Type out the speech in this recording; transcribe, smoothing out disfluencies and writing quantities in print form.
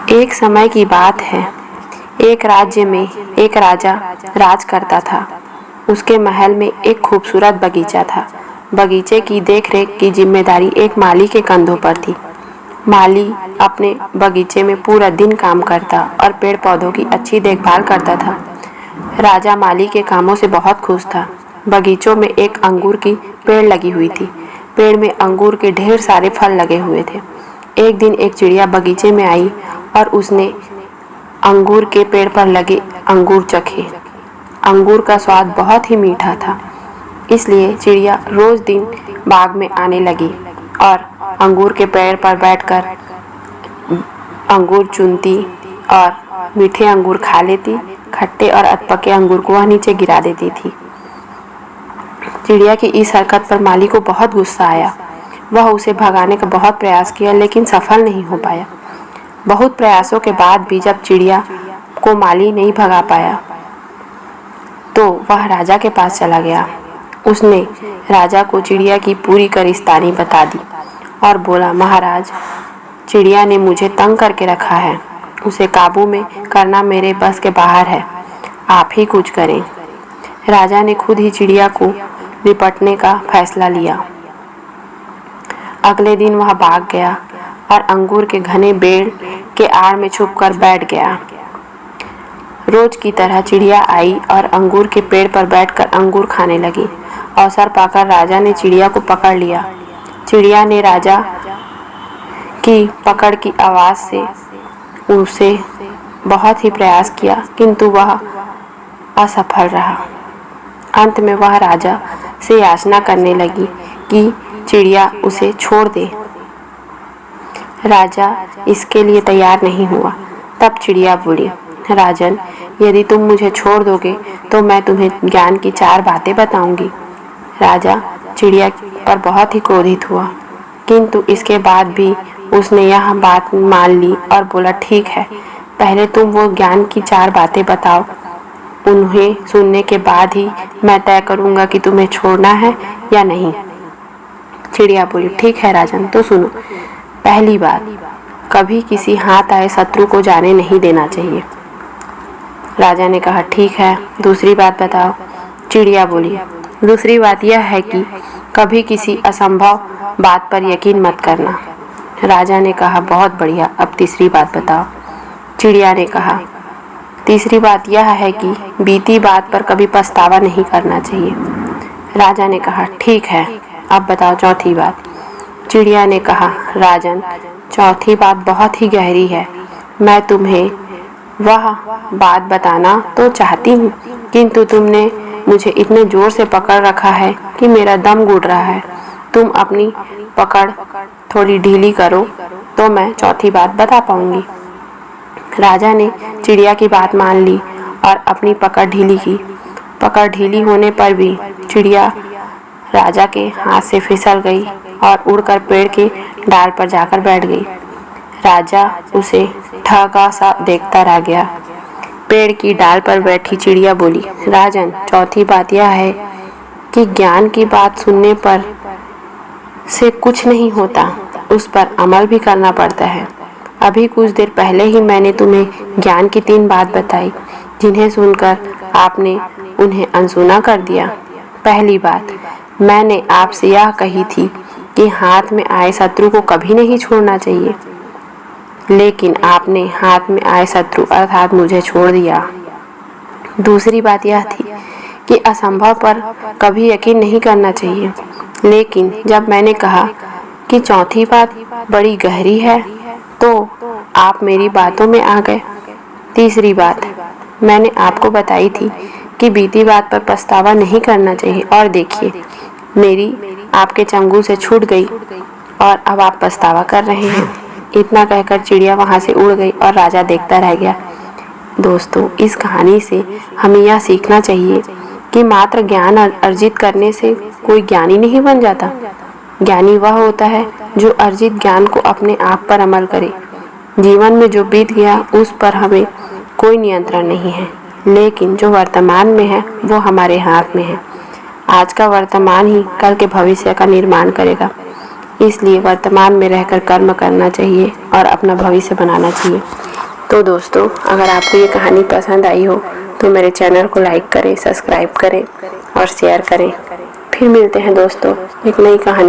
एक समय की बात है। एक राज्य में एक राजा राज करता था। उसके महल में एक खूबसूरत बगीचा था। बगीचे की देखरेख की जिम्मेदारी एक माली के कंधों पर थी। माली अपने बगीचे में पूरा दिन काम करता और पेड़ पौधों की अच्छी देखभाल करता था। राजा माली के कामों से बहुत खुश था। बगीचों में एक अंगूर की पेड़ लगी हुई थी। पेड़ में अंगूर के ढेर सारे फल लगे हुए थे। एक दिन एक चिड़िया बगीचे में आई और उसने अंगूर के पेड़ पर लगे अंगूर चखे। अंगूर का स्वाद बहुत ही मीठा था, इसलिए चिड़िया रोज दिन बाग में आने लगी और अंगूर के पेड़ पर बैठकर अंगूर चुनती और मीठे अंगूर खा लेती। खट्टे और अधपके अंगूर को वह नीचे गिरा देती थी। चिड़िया की इस हरकत पर माली को बहुत गुस्सा आया। वह उसे भगाने का बहुत प्रयास किया, लेकिन सफल नहीं हो पाया। बहुत प्रयासों के बाद भी जब चिड़िया को माली नहीं भगा पाया, तो वह राजा के पास चला गया। उसने राजा को चिड़िया की पूरी करिस्तानी बता दी और बोला, महाराज, चिड़िया ने मुझे तंग करके रखा है। उसे काबू में करना मेरे बस के बाहर है। आप ही कुछ करें। राजा ने खुद ही चिड़िया को निपटने का फैसला लिया। अगले दिन वह भाग गया और अंगूर के घने पेड़ के आड़ में छुपकर बैठ गया। रोज की तरह चिड़िया आई और अंगूर के पेड़ पर बैठकर अंगूर खाने लगी। अवसर पाकर राजा ने चिड़िया को पकड़ लिया। चिड़िया ने राजा की पकड़ की आवाज से उसे बहुत ही प्रयास किया, किंतु वह असफल रहा। अंत में वह राजा से याचना करने लगी कि चिड़िया उसे छोड़ दे। राजा इसके लिए तैयार नहीं हुआ। तब चिड़िया बोली, राजन, यदि तुम मुझे छोड़ दोगे तो मैं तुम्हें ज्ञान की 4 बातें बताऊंगी। राजा चिड़िया पर बहुत ही क्रोधित हुआ, किंतु इसके बाद भी उसने यह बात मान ली और बोला, ठीक है, पहले तुम वो ज्ञान की 4 बातें बताओ। उन्हें सुनने के बाद ही मैं तय करूंगा कि तुम्हें छोड़ना है या नहीं। चिड़िया बोली, ठीक है राजन, तो सुनो। पहली बात, कभी किसी हाथ आए शत्रु को जाने नहीं देना चाहिए। राजा ने कहा, ठीक है, दूसरी बात बताओ। चिड़िया बोली, दूसरी बात यह है कि कभी किसी असंभव बात पर यकीन मत करना। राजा ने कहा, बहुत बढ़िया, अब तीसरी बात बताओ। चिड़िया ने कहा, तीसरी बात यह है कि बीती बात पर कभी पछतावा नहीं करना चाहिए। राजा ने कहा, ठीक है, अब बताओ चौथी बात। चिड़िया ने कहा, राजन, चौथी बात बहुत ही गहरी है। मैं तुम्हें वह बात बताना तो चाहती हूँ, किंतु तुमने मुझे इतने जोर से पकड़ रखा है कि मेरा दम घुट रहा है। तुम अपनी पकड़ थोड़ी ढीली करो तो मैं चौथी बात बता पाऊंगी। राजा ने चिड़िया की बात मान ली और अपनी पकड़ ढीली की। पकड़ ढीली होने पर भी चिड़िया राजा के हाथ से फिसल गई और उड़कर पेड़ के डाल पर जाकर बैठ गई। राजा उसे ठगा सा देखता रह गया। पेड़ की डाल पर बैठी चिड़िया बोली, राजन, चौथी बात यह है कि ज्ञान की बात सुनने पर से कुछ नहीं होता, उस पर अमल भी करना पड़ता है। अभी कुछ देर पहले ही मैंने तुम्हें ज्ञान की 3 बात बताई, जिन्हें सुनकर आपने उन्हें अनसुना कर दिया। पहली बात, मैंने आपसे यह कही थी कि हाथ में आए शत्रु को कभी नहीं छोड़ना चाहिए, लेकिन आपने हाथ में आए शत्रु अर्थात मुझे छोड़ दिया। दूसरी बात यह थी कि असंभव पर कभी यकीन नहीं करना चाहिए, लेकिन जब मैंने कहा कि चौथी बात बड़ी गहरी है, तो आप मेरी बातों में आ गए। तीसरी बात, मैंने आपको बताई थी कि बीती बात पर पछतावा नहीं करना चाहिए, और देखिए, मेरी आपके चंगुल से छूट गई और अब आप पछतावा कर रहे हैं। इतना कहकर चिड़िया वहां से उड़ गई और राजा देखता रह गया। दोस्तों, इस कहानी से हमें यह सीखना चाहिए कि मात्र ज्ञान अर्जित करने से कोई ज्ञानी नहीं बन जाता। ज्ञानी वह होता है जो अर्जित ज्ञान को अपने आप पर अमल करे। जीवन में जो बीत गया उस पर हमें कोई नियंत्रण नहीं है, लेकिन जो वर्तमान में है वो हमारे हाथ में है। आज का वर्तमान ही कल के भविष्य का निर्माण करेगा। इसलिए वर्तमान में रहकर कर्म करना चाहिए और अपना भविष्य बनाना चाहिए। तो दोस्तों, अगर आपको ये कहानी पसंद आई हो तो मेरे चैनल को लाइक करें, सब्सक्राइब करें और शेयर करें। फिर मिलते हैं दोस्तों एक नई कहानी।